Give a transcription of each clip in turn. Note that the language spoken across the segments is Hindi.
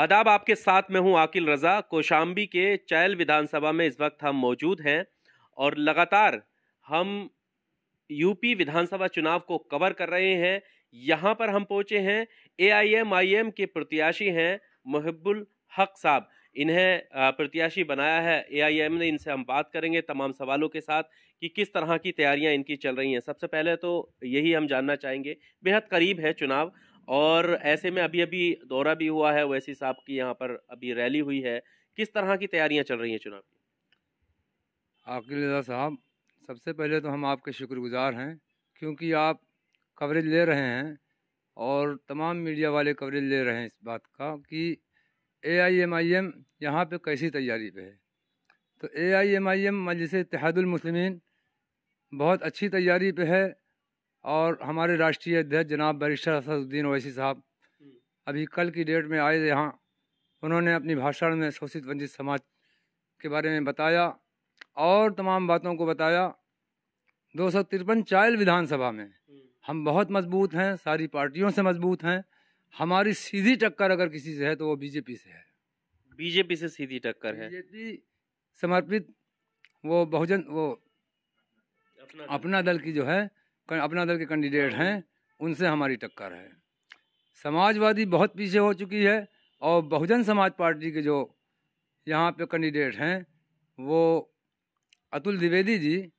आदाब, आपके साथ में हूं आकिल रजा। कौशाम्बी के चैल विधानसभा में इस वक्त हम मौजूद हैं और लगातार हम यूपी विधानसभा चुनाव को कवर कर रहे हैं। यहां पर हम पहुंचे हैं, एआईएमआईएम के प्रत्याशी हैं मुहिब्बुल हक साहब। इन्हें प्रत्याशी बनाया है एआईएम ने। इनसे हम बात करेंगे तमाम सवालों के साथ कि किस तरह की तैयारियां इनकी चल रही हैं। सबसे पहले तो यही हम जानना चाहेंगे, बेहद करीब है चुनाव और ऐसे में अभी अभी दौरा भी हुआ है ओवैसी साहब की, यहाँ पर अभी रैली हुई है। किस तरह की तैयारियां चल रही हैं चुनाव की? आकिल रज़ा साहब, सबसे पहले तो हम आपके शुक्रगुजार हैं क्योंकि आप कवरेज ले रहे हैं और तमाम मीडिया वाले कवरेज ले रहे हैं इस बात का कि एआईएमआईएम यहाँ पे कैसी तैयारी पे है। तो एआईएमआईएम मजलिस इत्तेहादुल मुस्लिमीन बहुत अच्छी तैयारी पे है और हमारे राष्ट्रीय अध्यक्ष जनाब बैरिस्टर असदुद्दीन ओवैसी साहब अभी कल की डेट में आए यहाँ। उन्होंने अपनी भाषण में शोषित वंचित समाज के बारे में बताया और तमाम बातों को बताया। 253 चाइल विधानसभा में हम बहुत मजबूत हैं, सारी पार्टियों से मजबूत हैं। हमारी सीधी टक्कर अगर किसी से है तो वो बीजेपी से है। बीजेपी से सीधी टक्कर है। बीजेपी समर्पित वो बहुजन वो अपना दल की जो है, अपना दल के कैंडिडेट हैं, उनसे हमारी टक्कर है। समाजवादी बहुत पीछे हो चुकी है और बहुजन समाज पार्टी के जो यहाँ पे कैंडिडेट हैं वो अतुल द्विवेदी जी,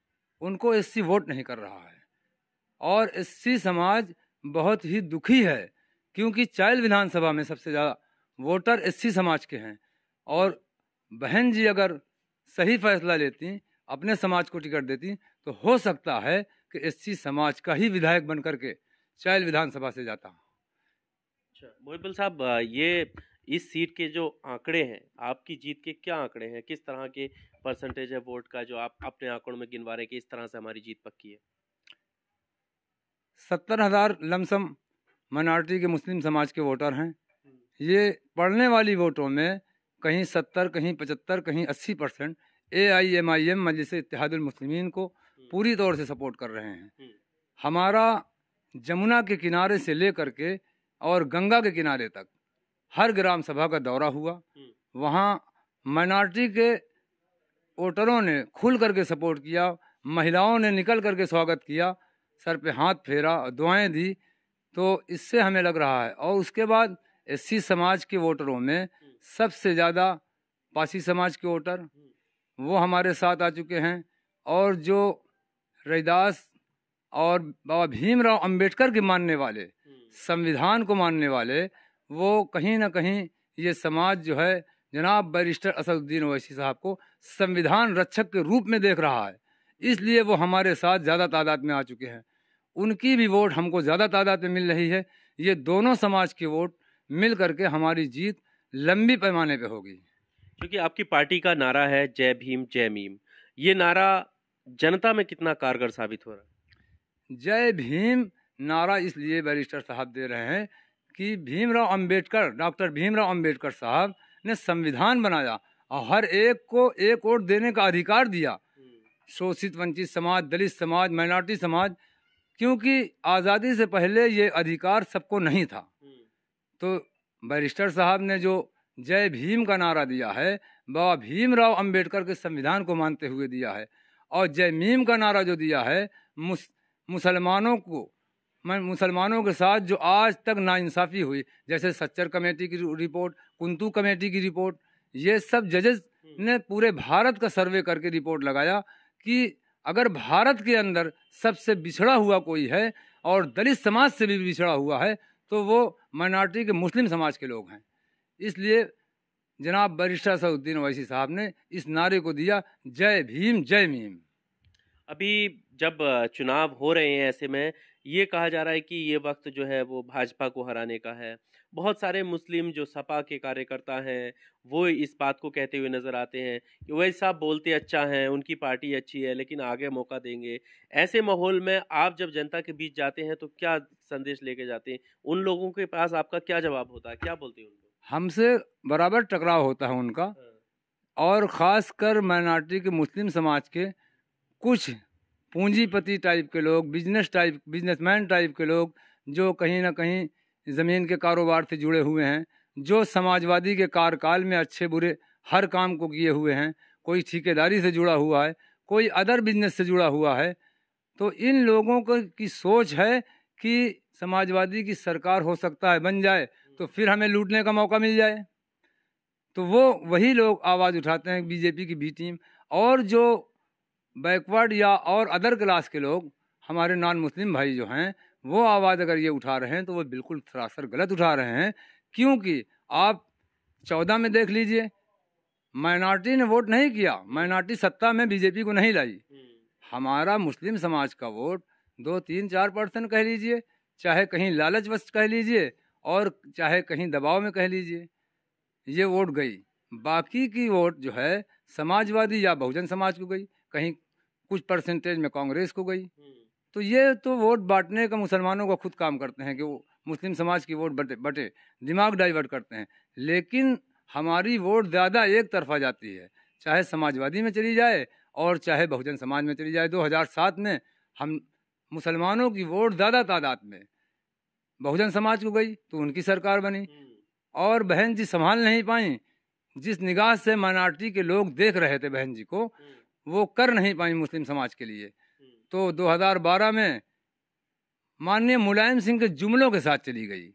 उनको एससी वोट नहीं कर रहा है और एससी समाज बहुत ही दुखी है क्योंकि चाइल विधानसभा में सबसे ज़्यादा वोटर एससी समाज के हैं। और बहन जी अगर सही फैसला लेती, अपने समाज को टिकट देती, तो हो सकता है कि एससी समाज का ही विधायक बन करके चाइल विधानसभा से जाता। अच्छा मुहिब्बुल साहब, ये इस सीट के जो आंकड़े हैं, आपकी जीत के क्या आंकड़े हैं? किस तरह के परसेंटेज है वोट का जो आप अपने आंकड़ों में गिनवा रहे हैं कि इस तरह से हमारी जीत पक्की है? 70,000 लमसम माइनॉरिटी के मुस्लिम समाज के वोटर हैं। ये पढ़ने वाली वोटों में कहीं 70, कहीं 75, कहीं 80% एआईएमआईएम मजलिस इत्तेहादुल मुस्लिमीन को पूरी तौर से सपोर्ट कर रहे हैं। हमारा जमुना के किनारे से लेकर के और गंगा के किनारे तक हर ग्राम सभा का दौरा हुआ। वहाँ माइनॉरिटी के वोटरों ने खुल करके सपोर्ट किया, महिलाओं ने निकल करके स्वागत किया, सर पे हाथ फेरा, दुआएं दी। तो इससे हमें लग रहा है। और उसके बाद एससी समाज के वोटरों में सबसे ज़्यादा पासी समाज के वोटर वो हमारे साथ आ चुके हैं। और जो रैदास और बाबा भीमराव अंबेडकर के मानने वाले, संविधान को मानने वाले, वो कहीं ना कहीं ये समाज जो है जनाब बैरिस्टर असदुद्दीन ओवैसी साहब को संविधान रक्षक के रूप में देख रहा है, इसलिए वो हमारे साथ ज़्यादा तादाद में आ चुके हैं। उनकी भी वोट हमको ज़्यादा तादाद में मिल रही है। ये दोनों समाज के वोट मिल करके हमारी जीत लंबी पैमाने पे होगी। क्योंकि आपकी पार्टी का नारा है जय भीम जय मीम, ये नारा जनता में कितना कारगर साबित हो रहा है? जय भीम नारा इसलिए बैरिस्टर साहब दे रहे हैं कि भीमराव अंबेडकर, डॉक्टर भीमराव अंबेडकर साहब ने संविधान बनाया और हर एक को एक वोट देने का अधिकार दिया। शोषित वंचित समाज, दलित समाज, माइनॉरिटी समाज, क्योंकि आज़ादी से पहले ये अधिकार सबको नहीं था। तो बैरिस्टर साहब ने जो जय भीम का नारा दिया है, बाबा भीमराव अंबेडकर के संविधान को मानते हुए दिया है। और जय मीम का नारा जो दिया है, मुसलमानों के साथ जो आज तक नाइंसाफ़ी हुई, जैसे सच्चर कमेटी की रिपोर्ट, कुंतु कमेटी की रिपोर्ट, ये सब जजेस ने पूरे भारत का सर्वे करके रिपोर्ट लगाया कि अगर भारत के अंदर सबसे बिछड़ा हुआ कोई है और दलित समाज से भी बिछड़ा हुआ है तो वो माइनॉरिटी के मुस्लिम समाज के लोग हैं। इसलिए जनाब बैरिस्टर असदुद्दीन ओवैसी साहब ने इस नारे को दिया, जय भीम जय मीम। अभी जब चुनाव हो रहे हैं, ऐसे में ये कहा जा रहा है कि ये वक्त जो है वो भाजपा को हराने का है। बहुत सारे मुस्लिम जो सपा के कार्यकर्ता हैं वो इस बात को कहते हुए नजर आते हैं कि वैसे साहब बोलते अच्छा हैं, उनकी पार्टी अच्छी है, लेकिन आगे मौका देंगे। ऐसे माहौल में आप जब जनता के बीच जाते हैं तो क्या संदेश लेके जाते हैं? उन लोगों के पास आपका क्या जवाब होता है, क्या बोलते हैं उनको? हमसे बराबर टकराव होता है उनका। और ख़ासकर माइनॉरिटी के मुस्लिम समाज के कुछ पूंजीपति टाइप के लोग, बिजनेसमैन टाइप के लोग जो कहीं ना कहीं ज़मीन के कारोबार से जुड़े हुए हैं, जो समाजवादी के कार्यकाल में अच्छे बुरे हर काम को किए हुए हैं, कोई ठेकेदारी से जुड़ा हुआ है, कोई अदर बिजनेस से जुड़ा हुआ है, तो इन लोगों की सोच है कि समाजवादी की सरकार हो सकता है बन जाए तो फिर हमें लूटने का मौका मिल जाए। तो वही लोग आवाज़ उठाते हैं बीजेपी की बी टीम। और जो बैकवर्ड या और अदर क्लास के लोग, हमारे नॉन मुस्लिम भाई जो हैं, वो आवाज़ अगर ये उठा रहे हैं तो वो बिल्कुल सरासर गलत उठा रहे हैं। क्योंकि आप 14 में देख लीजिए, माइनॉरिटी ने वोट नहीं किया, माइनॉरिटी सत्ता में बीजेपी को नहीं लाई। हमारा मुस्लिम समाज का वोट 2-3-4% कह लीजिए, चाहे कहीं लालचवश कह लीजिए और चाहे कहीं दबाव में कह लीजिए, ये वोट गई। बाकी की वोट जो है समाजवादी या बहुजन समाज को गई, कहीं कुछ परसेंटेज में कांग्रेस को गई। तो ये तो वोट बांटने का मुसलमानों का खुद काम करते हैं कि वो मुस्लिम समाज की वोट बटे दिमाग डाइवर्ट करते हैं। लेकिन हमारी वोट ज़्यादा एक तरफा जाती है, चाहे समाजवादी में चली जाए और चाहे बहुजन समाज में चली जाए। 2007 में हम मुसलमानों की वोट ज़्यादा तादाद में बहुजन समाज को गई तो उनकी सरकार बनी, और बहन जी संभाल नहीं पाई। जिस निगाह से माइनॉरिटी के लोग देख रहे थे बहन जी को, वो कर नहीं पाई मुस्लिम समाज के लिए। तो 2012 में माननीय मुलायम सिंह के जुमलों के साथ चली गई।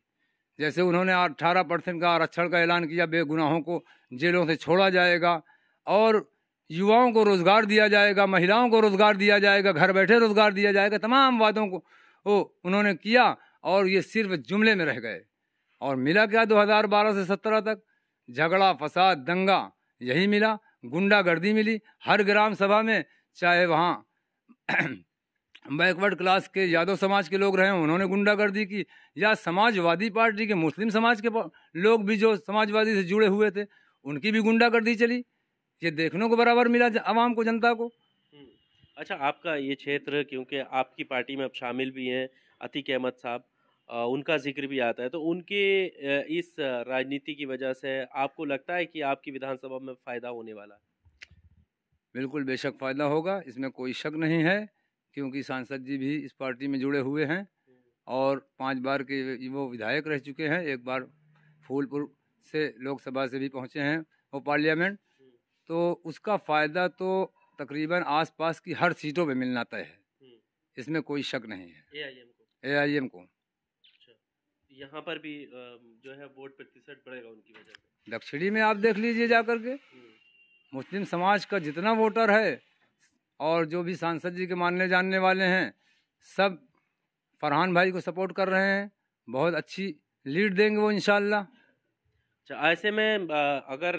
जैसे उन्होंने 18% का आरक्षण का ऐलान किया, बेगुनाहों को जेलों से छोड़ा जाएगा और युवाओं को रोजगार दिया जाएगा, महिलाओं को रोजगार दिया जाएगा, घर बैठे रोजगार दिया जाएगा। तमाम वादों को वो उन्होंने किया और ये सिर्फ जुमले में रह गए। और मिला क्या? 2012 से 17 तक झगड़ा, फसाद, दंगा, यही मिला। गुंडागर्दी मिली हर ग्राम सभा में, चाहे वहाँ बैकवर्ड क्लास के यादव समाज के लोग रहे, उन्होंने गुंडागर्दी की, या समाजवादी पार्टी के मुस्लिम समाज के लोग भी जो समाजवादी से जुड़े हुए थे, उनकी भी गुंडागर्दी चली। ये देखने को बराबर मिला आवाम को, जनता को। अच्छा, आपका ये क्षेत्र, क्योंकि आपकी पार्टी में अब शामिल भी हैं अतीक अहमद साहब, उनका जिक्र भी आता है, तो उनके इस राजनीति की वजह से आपको लगता है कि आपकी विधानसभा में फ़ायदा होने वाला है? बिल्कुल बेशक फ़ायदा होगा, इसमें कोई शक नहीं है। क्योंकि सांसद जी भी इस पार्टी में जुड़े हुए हैं और 5 बार के वो विधायक रह चुके हैं। एक बार फूलपुर से लोकसभा से भी पहुँचे हैं वो पार्लियामेंट। तो उसका फ़ायदा तो तकरीबन आसपास की हर सीटों पे मिलना तय है, इसमें कोई शक नहीं है। AIM को अच्छा, यहाँ पर भी जो है वोट प्रतिशत बढ़ेगा उनकी वजह से। दक्षिणी में आप देख लीजिए जाकर के, मुस्लिम समाज का जितना वोटर है और जो भी सांसद जी के मानने जानने वाले हैं, सब फरहान भाई को सपोर्ट कर रहे हैं। बहुत अच्छी लीड देंगे वो इंशाल्लाह। अच्छा, ऐसे में अगर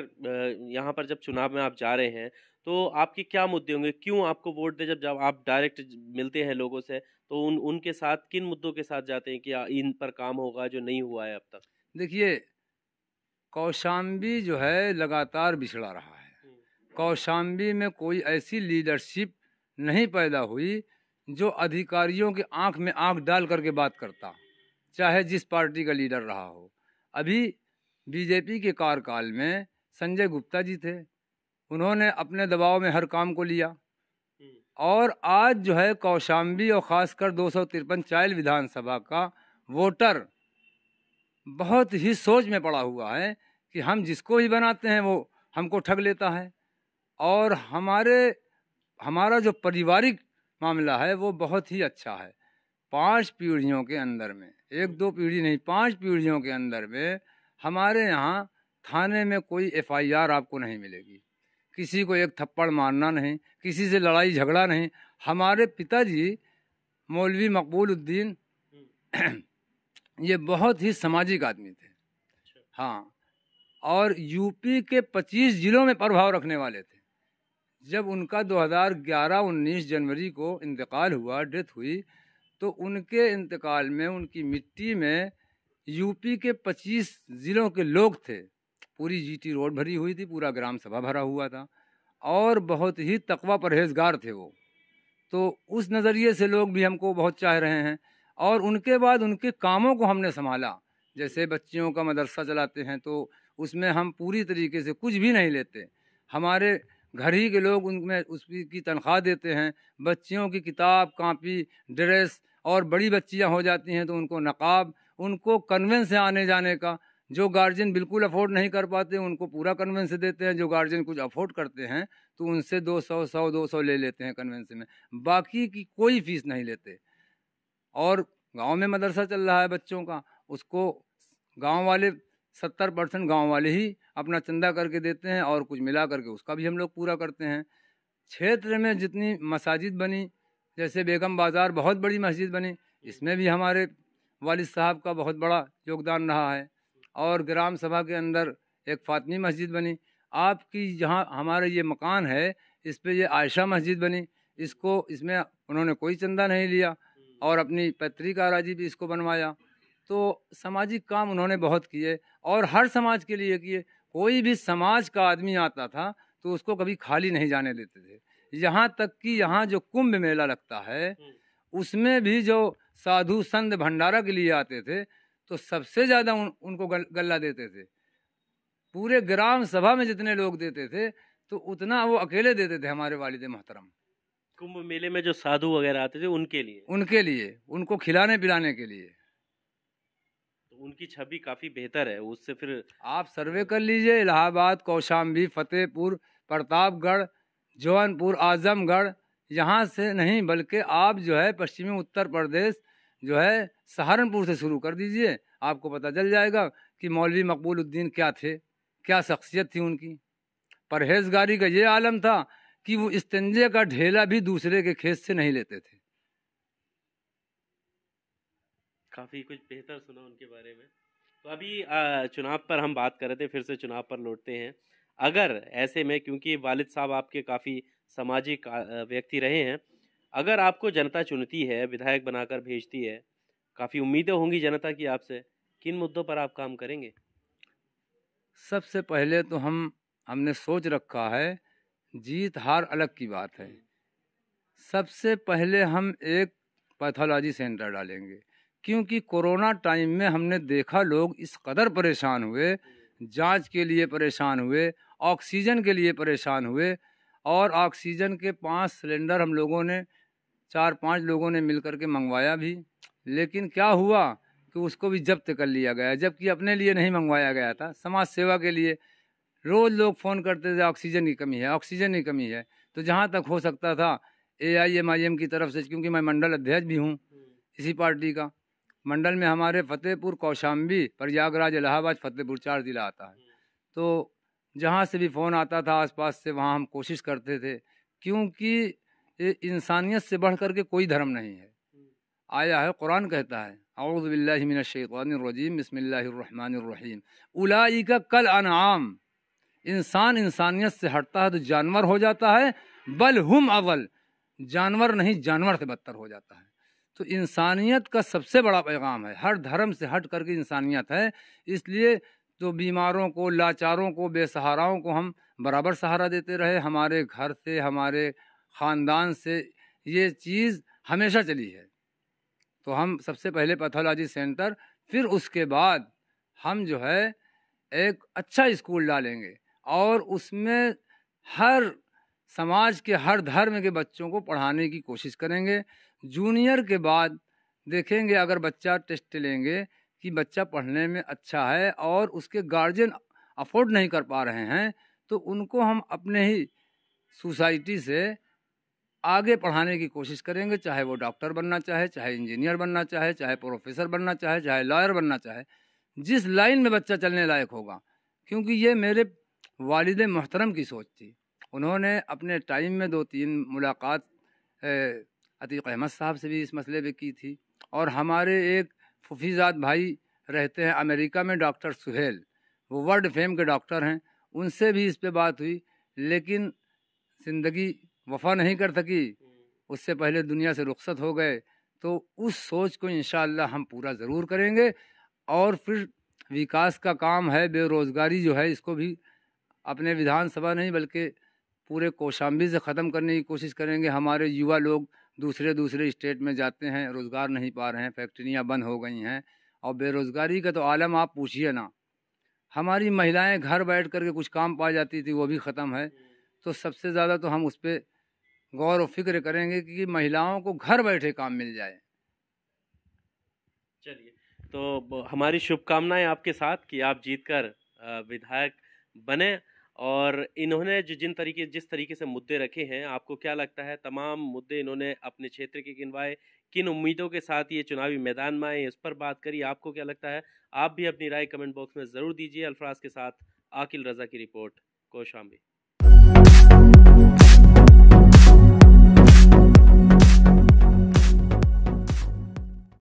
यहाँ पर जब चुनाव में आप जा रहे हैं तो आपके क्या मुद्दे होंगे? क्यों आपको वोट दे? जब आप डायरेक्ट मिलते हैं लोगों से तो उनके साथ किन मुद्दों के साथ जाते हैं कि इन पर काम होगा जो नहीं हुआ है अब तक? देखिए, कौशाम्बी जो है लगातार बिछड़ा रहा है। कौशाम्बी में कोई ऐसी लीडरशिप नहीं पैदा हुई जो अधिकारियों की आंख में आंख डाल करके बात करता, चाहे जिस पार्टी का लीडर रहा हो। अभी बीजेपी के कार्यकाल में संजय गुप्ता जी थे, उन्होंने अपने दबाव में हर काम को लिया। और आज जो है कौशाम्बी और ख़ासकर 253 चायल विधानसभा का वोटर बहुत ही सोच में पड़ा हुआ है कि हम जिसको ही बनाते हैं वो हमको ठग लेता है। और हमारा जो पारिवारिक मामला है वो बहुत ही अच्छा है। 5 पीढ़ियों के अंदर में, 1-2 पीढ़ी नहीं, 5 पीढ़ियों के अंदर में हमारे यहाँ थाने में कोई FIR आपको नहीं मिलेगी। किसी को एक थप्पड़ मारना नहीं, किसी से लड़ाई झगड़ा नहीं। हमारे पिताजी मौलवी मकबूल उद्दीन ये बहुत ही सामाजिक आदमी थे। हाँ, और यूपी के 25 जिलों में प्रभाव रखने वाले थे। जब उनका 2011-19 जनवरी को इंतकाल हुआ, डेथ हुई, तो उनके इंतकाल में उनकी मिट्टी में यूपी के 25 ज़िलों के लोग थे। पूरी GT रोड भरी हुई थी, पूरा ग्राम सभा भरा हुआ था और बहुत ही तकवा परहेजगार थे वो। तो उस नज़रिए से लोग भी हमको बहुत चाह रहे हैं। और उनके बाद उनके कामों को हमने संभाला। जैसे बच्चियों का मदरसा चलाते हैं तो उसमें हम पूरी तरीके से कुछ भी नहीं लेते, हमारे घर ही के लोग उनमें उसकी तनख्वाह देते हैं। बच्चियों की किताब, कॉपी, ड्रेस, और बड़ी बच्चियां हो जाती हैं तो उनको नकाब, उनको कन्वेंट से आने जाने का जो गार्जियन बिल्कुल अफोर्ड नहीं कर पाते उनको पूरा कन्वेंस देते हैं, जो गार्जियन कुछ अफोर्ड करते हैं तो उनसे 200 ले लेते हैं कन्वेंस में, बाकी की कोई फीस नहीं लेते। और गांव में मदरसा चल रहा है बच्चों का, उसको गांव वाले 70% गांव वाले ही अपना चंदा करके देते हैं और कुछ मिला करके उसका भी हम लोग पूरा करते हैं। क्षेत्र में जितनी मसाजिद बनी, जैसे बेगम बाज़ार बहुत बड़ी मस्जिद बनी, इसमें भी हमारे वालिद साहब का बहुत बड़ा योगदान रहा है। और ग्राम सभा के अंदर एक फ़ातिमी मस्जिद बनी। आपकी जहाँ हमारा ये मकान है इस पे ये आयशा मस्जिद बनी, इसमें उन्होंने कोई चंदा नहीं लिया और अपनी पैतृक आराजी भी इसको बनवाया। तो सामाजिक काम उन्होंने बहुत किए और हर समाज के लिए किए। कोई भी समाज का आदमी आता था तो उसको कभी खाली नहीं जाने देते थे। यहाँ तक कि यहाँ जो कुंभ मेला लगता है उसमें भी जो साधु संत भंडारा के लिए आते थे तो सबसे ज़्यादा उनको गल्ला देते थे। पूरे ग्राम सभा में जितने लोग देते थे तो उतना वो अकेले देते थे हमारे वालिद मोहतरम। कुंभ मेले में जो साधु वगैरह आते थे उनके लिए उनको खिलाने पिलाने के लिए। तो उनकी छवि काफ़ी बेहतर है। उससे फिर आप सर्वे कर लीजिए, इलाहाबाद, कौशाम्बी, फतेहपुर, प्रतापगढ़, जौनपुर, आजमगढ़, यहाँ से नहीं बल्कि आप जो है पश्चिमी उत्तर प्रदेश जो है सहारनपुर से शुरू कर दीजिए, आपको पता चल जाएगा कि मौलवी मकबूल उद्दीन क्या थे, क्या शख्सियत थी उनकी। परहेजगारी का ये आलम था कि वो इस्तिंजे का ढेला भी दूसरे के खेत से नहीं लेते थे। काफ़ी कुछ बेहतर सुना उनके बारे में। तो अभी चुनाव पर हम बात कर रहे थे, फिर से चुनाव पर लौटते हैं। अगर ऐसे में, क्योंकि वालिद साहब आपके काफ़ी सामाजिक व्यक्ति रहे हैं, अगर आपको जनता चुनती है, विधायक बनाकर भेजती है, काफ़ी उम्मीदें होंगी जनता की आपसे, किन मुद्दों पर आप काम करेंगे? सबसे पहले तो हमने सोच रखा है, जीत हार अलग की बात है। सबसे पहले हम एक पैथोलॉजी सेंटर डालेंगे, क्योंकि कोरोना टाइम में हमने देखा लोग इस कदर परेशान हुए, जांच के लिए परेशान हुए, ऑक्सीजन के लिए परेशान हुए। और ऑक्सीजन के 5 सिलेंडर हम लोगों ने 4-5 लोगों ने मिल कर के मंगवाया भी, लेकिन क्या हुआ कि उसको भी जब्त कर लिया गया, जबकि अपने लिए नहीं मंगवाया गया था, समाज सेवा के लिए। रोज़ लोग फ़ोन करते थे ऑक्सीजन की कमी है, ऑक्सीजन की कमी है। तो जहाँ तक हो सकता था AIMIM की तरफ से, क्योंकि मैं मंडल अध्यक्ष भी हूँ इसी पार्टी का, मंडल में हमारे फतेहपुर, कौशाम्बी, प्रयागराज, इलाहाबाद, फतेहपुर 4 ज़िला आता है। तो जहाँ से भी फ़ोन आता था आसपास से, वहाँ हम कोशिश करते थे, क्योंकि इंसानियत से बढ़ कर के कोई धर्म नहीं है। आया है, कुरान कहता है, औज़ु बिल्लाहि मिनश शैतानिर रजीम, बिस्मिल्लाहिर रहमानिर रहीम, उलाइका कल अनआम। इंसान इंसानियत से हटता है तो जानवर हो जाता है, बल हुम अवल, जानवर नहीं जानवर से बदतर हो जाता है। तो इंसानियत का सबसे बड़ा पैगाम है, हर धर्म से हट करके इंसानियत है। इसलिए तो बीमारों को, लाचारों को, बेसहाराओं को हम बराबर सहारा देते रहे। हमारे घर से, हमारे ख़ानदान से ये चीज़ हमेशा चली है। तो हम सबसे पहले पैथोलॉजी सेंटर, फिर उसके बाद हम जो है एक अच्छा स्कूल डालेंगे और उसमें हर समाज के, हर धर्म के बच्चों को पढ़ाने की कोशिश करेंगे। जूनियर के बाद देखेंगे, अगर बच्चा टेस्ट लेंगे कि बच्चा पढ़ने में अच्छा है और उसके गार्जियन अफोर्ड नहीं कर पा रहे हैं, तो उनको हम अपने ही सोसाइटी से आगे पढ़ाने की कोशिश करेंगे। चाहे वो डॉक्टर बनना चाहे, चाहे इंजीनियर बनना चाहे, चाहे प्रोफेसर बनना चाहे, चाहे लॉयर बनना चाहे, जिस लाइन में बच्चा चलने लायक होगा। क्योंकि ये मेरे वालिद मोहतरम की सोच थी। उन्होंने अपने टाइम में 2-3 मुलाकात अतीक अहमद साहब से भी इस मसले पे की थी। और हमारे एक फुफीज़ाद भाई रहते हैं अमेरिका में, डॉक्टर सुहेल, वो वर्ल्ड फेम के डॉक्टर हैं, उनसे भी इस पे बात हुई, लेकिन ज़िंदगी वफ़ा नहीं कर सकी, उससे पहले दुनिया से रुखसत हो गए। तो उस सोच को इंशाअल्लाह हम पूरा ज़रूर करेंगे। और फिर विकास का काम है, बेरोज़गारी जो है इसको भी अपने विधानसभा नहीं बल्कि पूरे कौशाम्बी से ख़त्म करने की कोशिश करेंगे। हमारे युवा लोग दूसरे स्टेट में जाते हैं, रोज़गार नहीं पा रहे हैं, फैक्ट्रियाँ बंद हो गई हैं और बेरोज़गारी का तो आलम आप पूछिए ना। हमारी महिलाएं घर बैठ कर के कुछ काम पा जाती थी, वो भी ख़त्म है। तो सबसे ज़्यादा तो हम उस पर गौर व फिक्र करेंगे कि महिलाओं को घर बैठे काम मिल जाए। चलिए, तो हमारी शुभकामनाएं आपके साथ कि आप जीतकर विधायक बने। और इन्होंने जिस तरीके से मुद्दे रखे हैं, आपको क्या लगता है तमाम मुद्दे इन्होंने अपने क्षेत्र के गिनवाए, किन उम्मीदों के साथ ये चुनावी मैदान में आए, इस पर बात करी। आपको क्या लगता है? आप भी अपनी राय कमेंट बॉक्स में ज़रूर दीजिए। अल्फराज के साथ आकिल रज़ा की रिपोर्ट, कौशाम्बी।